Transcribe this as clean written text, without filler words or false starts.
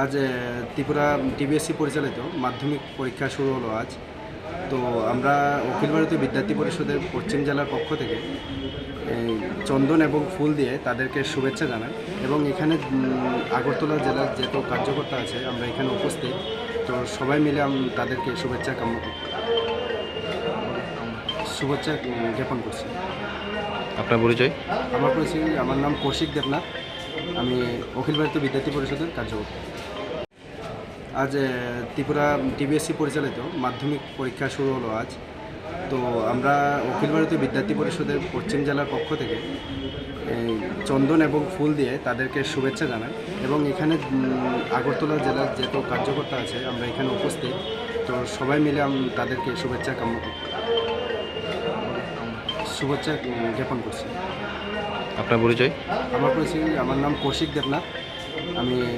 আজ ত্রিপুরা টিবিএসসি পরিচালিত মাধ্যমিক পরীক্ষা শুরু হলো আজ। তো আমরা অখিল ভারতীয় বিদ্যার্থী পরিষদের পশ্চিম জেলার পক্ষ থেকে এই চন্দন এবং ফুল দিয়ে তাদেরকে শুভেচ্ছা জানাই এবং এখানে আগরতলা জেলার যত কার্যকর্তা আছে আমরা এখানে উপস্থিত। তো সবাই মিলে তাদেরকে শুভেচ্ছা জ্ঞাপন করছি। আপনার পরিচয়? আমার নাম কৌশিক দেবনাথ। আমি অখিল ভারতীয় বিদ্যার্থী পরিষদের কার্যকর্তা। আজ ত্রিপুরা টিবিএসসি পরিচালিত মাধ্যমিক পরীক্ষা শুরু হলো আজ। তো আমরা অখিল ভারতীয় বিদ্যার্থী পরিষদের পশ্চিম জেলার পক্ষ থেকে এই চন্দন এবং ফুল দিয়ে তাদেরকে শুভেচ্ছা জানাই এবং এখানে আগরতলা জেলার যত কার্যকর্তা আছে আমরা এখানে উপস্থিত। তো সবাই মিলে তাদেরকে শুভেচ্ছা জ্ঞাপন করছি। আপনার পরিচয়? আমার নাম কৌশিক দেবনাথ। আমি